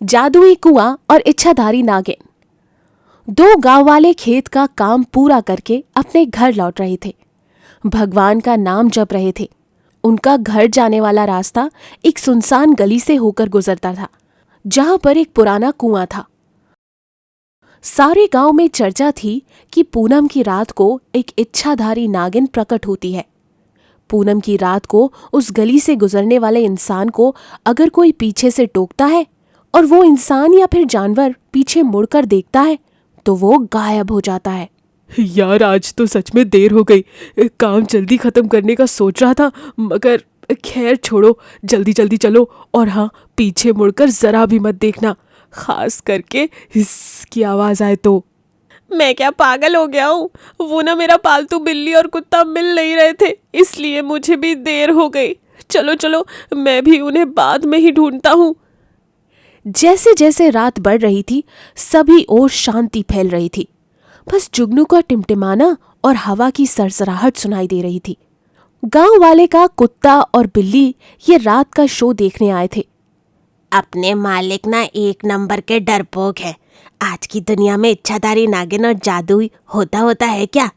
जादुई कुआं और इच्छाधारी नागिन। दो गांव वाले खेत का काम पूरा करके अपने घर लौट रहे थे। भगवान का नाम जप रहे थे। उनका घर जाने वाला रास्ता एक सुनसान गली से होकर गुजरता था, जहां पर एक पुराना कुआं था। सारे गांव में चर्चा थी कि पूनम की रात को एक इच्छाधारी नागिन प्रकट होती है। पूनम की रात को उस गली से गुजरने वाले इंसान को अगर कोई पीछे से टोकता है और वो इंसान या फिर जानवर पीछे मुड़कर देखता है तो वो गायब हो जाता है। यार आज तो सच में देर हो गई। काम जल्दी खत्म करने का सोच रहा था, मगर खैर छोड़ो, जल्दी जल्दी चलो। और हाँ, पीछे मुड़कर जरा भी मत देखना, खास करके इसकी आवाज आए तो। मैं क्या पागल हो गया हूँ? वो ना मेरा पालतू बिल्ली और कुत्ता मिल नहीं रहे थे, इसलिए मुझे भी देर हो गई। चलो चलो, मैं भी उन्हें बाद में ही ढूंढता हूँ। जैसे जैसे रात बढ़ रही थी, सभी ओर शांति फैल रही थी। बस जुगनू का टिमटिमाना और हवा की सरसराहट सुनाई दे रही थी। गांव वाले का कुत्ता और बिल्ली ये रात का शो देखने आए थे। अपने मालिक ना एक नंबर के डरपोक है। आज की दुनिया में इच्छाधारी नागिन और जादुई होता है क्या?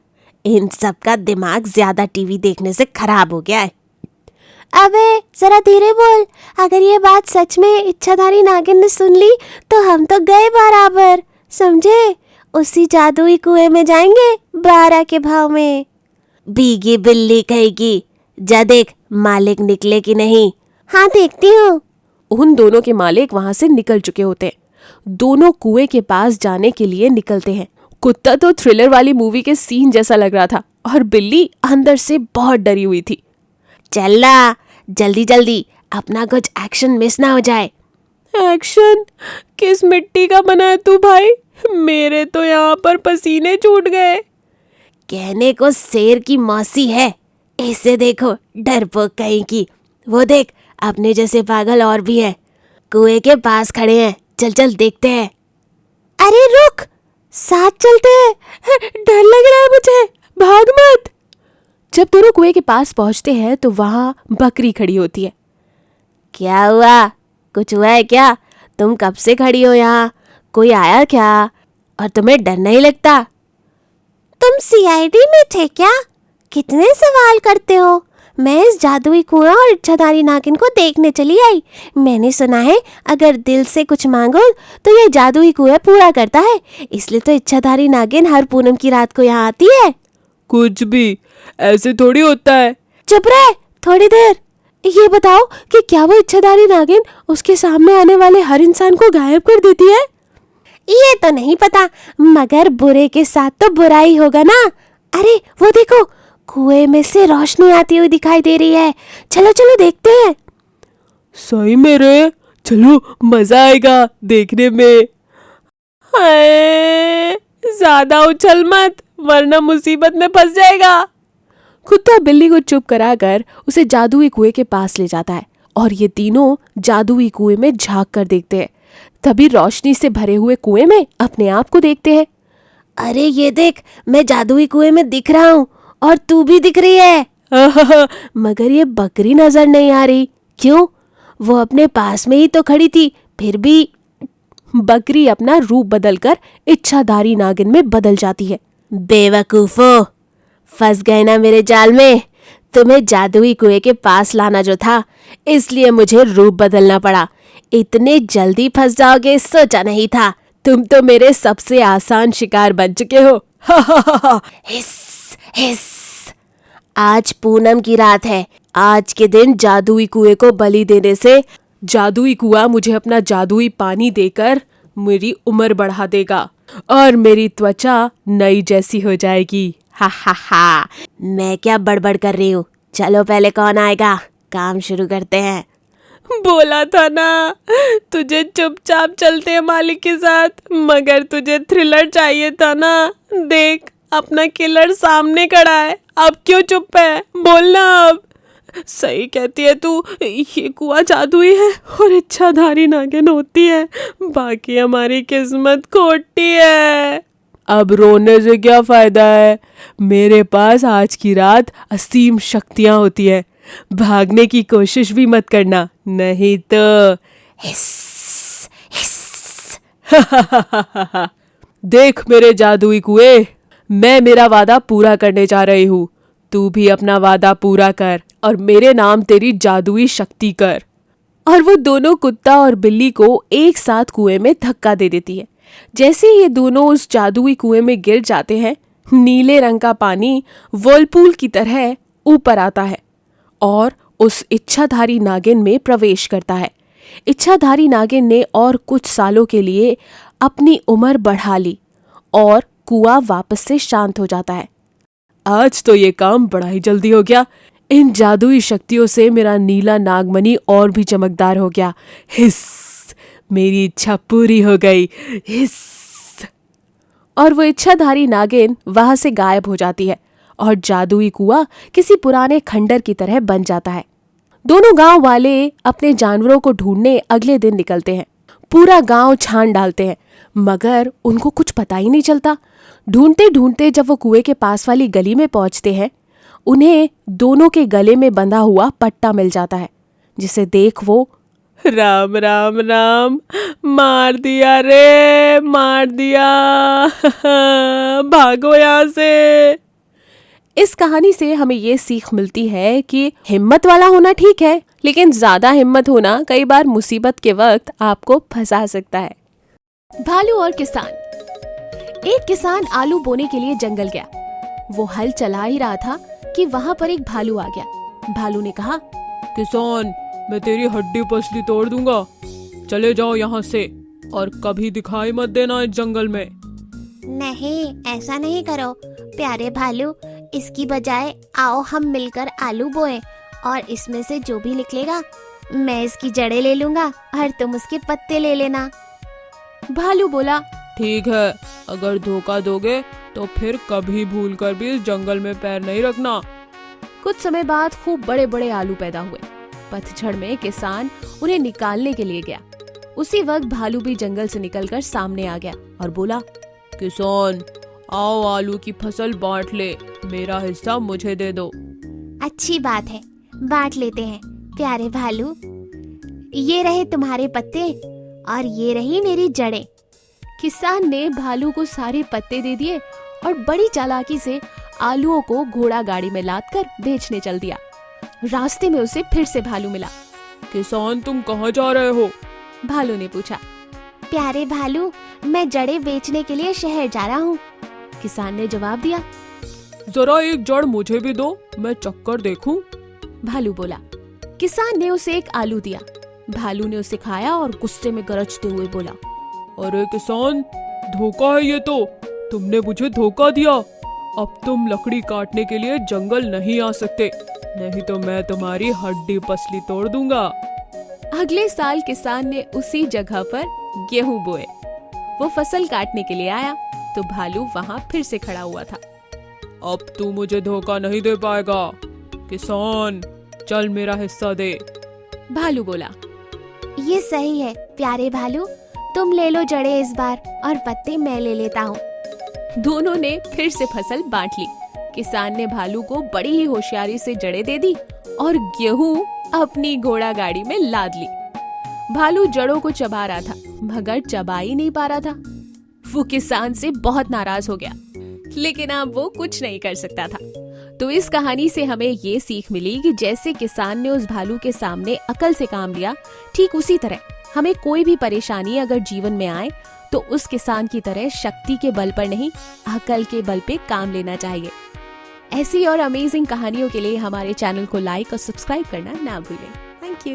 इन सब का दिमाग ज्यादा टीवी देखने से खराब हो गया है। अबे जरा धीरे बोल, अगर ये बात सच में इच्छाधारी नागिन ने सुन ली तो हम तो गए बराबर, समझे? उसी जादुई कुएं में जाएंगे 12 के भाव में। भीगी बिल्ली कहेगी, जा देख मालिक निकले कि नहीं। हाँ देखती हूँ। उन दोनों के मालिक वहां से निकल चुके होते हैं। दोनों कुएं के पास जाने के लिए निकलते हैं। कुत्ता तो थ्रिलर वाली मूवी के सीन जैसा लग रहा था और बिल्ली अंदर से बहुत डरी हुई थी। चल ना, जल्दी जल्दी, अपना कुछ एक्शन मिस ना हो जाए। एक्शन? किस मिट्टी का बना है तू भाई? मेरे तो यहाँ पर पसीने छूट गए। कहने को शेर की मौसी है, इसे देखो डरपोक कहीं की। वो देख, अपने जैसे पागल और भी हैं, कुएं के पास खड़े हैं। चल चल देखते हैं। अरे रुक, साथ चलते हैं, डर लग रहा है मुझे, भाग मत। जब दोनों कुएं के पास पहुंचते हैं तो वहां बकरी खड़ी होती है। क्या हुआ? कुछ हुआ है क्या? तुम कब से खड़ी हो यहाँ? कोई आया क्या? और तुम्हें डर नहीं लगता? तुम सीआईडी में थे क्या? कितने सवाल करते हो। मैं इस जादुई कुआं और इच्छाधारी नागिन को देखने चली आई। मैंने सुना है अगर दिल से कुछ मांगो तो ये जादुई कुआं पूरा करता है, इसलिए तो इच्छाधारी नागिन हर पूनम की रात को यहाँ आती है। कुछ भी ऐसे थोड़ी होता है। चुप रहे थोड़ी देर। ये बताओ कि क्या वो इच्छाधारी नागिन उसके सामने आने वाले हर इंसान को गायब कर देती है? ये तो नहीं पता, मगर बुरे के साथ तो बुरा ही होगा ना। अरे वो देखो, कुएं में से रोशनी आती हुई दिखाई दे रही है। चलो चलो देखते हैं। सही में रे, चलो मजा आएगा देखने में। हाय, ज्यादा उछल मत वरना मुसीबत में फंस जाएगा। कुत्ता बिल्ली को चुप कराकर उसे जादुई कुएं के पास ले जाता है और ये तीनों जादुई कुएं में झांक कर देखते हैं। तभी रोशनी से भरे हुए कुएं में अपने आप को देखते हैं। अरे ये देख, मैं जादुई कुएं में दिख रहा हूँ और तू भी दिख रही है। मगर ये बकरी नजर नहीं आ रही। क्यों? वो अपने पास में ही तो खड़ी थी, फिर भी। बकरी अपना रूप बदलकर इच्छाधारी नागिन में बदल जाती है। बेवकूफो, फंस गए ना मेरे जाल में। तुम्हें जादुई कुएं के पास लाना जो था, इसलिए मुझे रूप बदलना पड़ा। इतने जल्दी फंस जाओगे सोचा नहीं था। तुम तो मेरे सबसे आसान शिकार बन चुके हो। हिस हिस। आज पूनम की रात है। आज के दिन जादुई कुएं को बलि देने से जादुई कुआं मुझे अपना जादुई पानी देकर मेरी उम्र बढ़ा देगा और मेरी त्वचा नई जैसी हो जाएगी। हा हा हा। मैं क्या बड़बड़ कर रही हूँ? चलो पहले कौन आएगा, काम शुरू करते हैं। बोला था ना तुझे चुपचाप चलते हैं मालिक के साथ, मगर तुझे थ्रिलर चाहिए था ना। देख, अपना किलर सामने खड़ा है, अब क्यों चुप है? बोलना अब। सही कहती है तू, ये कुआं जादुई है और इच्छाधारी नागिन होती है, बाकी हमारी किस्मत खोटी है। अब रोने से क्या फायदा है? मेरे पास आज की रात असीम शक्तियां होती है। भागने की कोशिश भी मत करना, नहीं तो हिस हिस। देख मेरे जादुई कुएं, मैं मेरा वादा पूरा करने जा रही हूँ। तू भी अपना वादा पूरा कर और मेरे नाम तेरी जादुई शक्ति कर। और वो दोनों कुत्ता और बिल्ली को एक साथ कुएं में धक्का दे देती है। जैसे ये दोनों उस जादुई कुएं में गिर जाते हैं, नीले रंग का पानी व्हर्लपूल की तरह ऊपर आता है और उस इच्छाधारी नागिन में प्रवेश करता है। इच्छाधारी नागिन ने और कुछ सालों के लिए अपनी उम्र बढ़ा ली और कुआं वापस से शांत हो जाता है। आज तो ये काम बड़ा ही जल्दी हो गया। इन जादुई शक्तियों से मेरा नीला नागमणि और भी चमकदार हो गया। हिस, मेरी इच्छा पूरी हो गई। हिस। और वो इच्छाधारी नागिन वहां से गायब हो जाती है और जादुई कुआं किसी पुराने खंडर की तरह बन जाता है। दोनों गांव वाले अपने जानवरों को ढूंढने अगले दिन निकलते हैं। पूरा गांव छान डालते हैं, मगर उनको कुछ पता ही नहीं चलता। ढूंढते ढूंढते जब वो कुएं के पास वाली गली में पहुंचते हैं, उन्हें दोनों के गले में बंधा हुआ पट्टा मिल जाता है, जिसे देख वो राम राम राम, मार दिया रे, मार दिया। भागो यहाँ से। इस कहानी से हमें ये सीख मिलती है कि हिम्मत वाला होना ठीक है, लेकिन ज्यादा हिम्मत होना कई बार मुसीबत के वक्त आपको फंसा सकता है। भालू और किसान। एक किसान आलू बोने के लिए जंगल गया। वो हल चला ही रहा था कि वहां पर एक भालू आ गया। भालू ने कहा, किसान, मैं तेरी हड्डी पसली तोड़ दूंगा। चले जाओ यहाँ से और कभी दिखाई मत देना इस जंगल में। नहीं, ऐसा नहीं करो प्यारे भालू। इसकी बजाय आओ हम मिलकर आलू बोएं और इसमें से जो भी निकलेगा मैं इसकी जड़ें ले लूंगा और तुम उसके पत्ते ले लेना। भालू बोला, ठीक है, अगर धोखा दोगे तो फिर कभी भूलकर भी इस जंगल में पैर नहीं रखना। कुछ समय बाद खूब बड़े बड़े आलू पैदा हुए। पतझड़ में किसान उन्हें निकालने के लिए गया। उसी वक्त भालू भी जंगल से निकलकर सामने आ गया और बोला, किसान, आओ आलू की फसल बांट ले, मेरा हिस्सा मुझे दे दो। अच्छी बात है, बांट लेते हैं प्यारे भालू। ये रहे तुम्हारे पत्ते और ये रही मेरी जड़ें। किसान ने भालू को सारे पत्ते दे दिए और बड़ी चालाकी से आलूओं को घोड़ा गाड़ी में लादकर बेचने चल दिया। रास्ते में उसे फिर से भालू मिला। किसान, तुम कहाँ जा रहे हो? भालू ने पूछा। प्यारे भालू, मैं जड़ें बेचने के लिए शहर जा रहा हूँ। किसान ने जवाब दिया। जरा एक जड़ मुझे भी दो, मैं चक्कर देखूं। भालू बोला। किसान ने उसे एक आलू दिया। भालू ने उसे खाया और गुस्से में गरजते हुए बोला, अरे किसान, धोखा है ये तो। तुमने मुझे धोखा दिया। अब तुम लकड़ी काटने के लिए जंगल नहीं आ सकते, नहीं तो मैं तुम्हारी हड्डी पसली तोड़ दूंगा। अगले साल किसान ने उसी जगह पर गेहूं बोए। वो फसल काटने के लिए आया तो भालू वहां फिर से खड़ा हुआ था। अब तू मुझे धोखा नहीं दे पाएगा। किसान, चल मेरा हिस्सा दे। भालू बोला। ये सही है प्यारे भालू, तुम ले लो जड़ें इस बार और पत्ते मैं ले लेता हूँ। दोनों ने फिर से फसल बांट ली। किसान ने भालू को बड़ी ही होशियारी से जड़ें दे दी और गेहूं अपनी घोड़ा गाड़ी में लाद ली। भालू जड़ों को चबा रहा था, मगर चबा ही नहीं पा रहा था। वो किसान से बहुत नाराज हो गया, लेकिन अब वो कुछ नहीं कर सकता था। तो इस कहानी से हमें ये सीख मिली कि जैसे किसान ने उस भालू के सामने अकल से काम लिया, ठीक उसी तरह हमें कोई भी परेशानी अगर जीवन में आए तो उस किसान की तरह शक्ति के बल पर नहीं, अकल के बल पे काम लेना चाहिए। ऐसी और अमेजिंग कहानियों के लिए हमारे चैनल को लाइक और सब्सक्राइब करना ना भूलें। Thank you.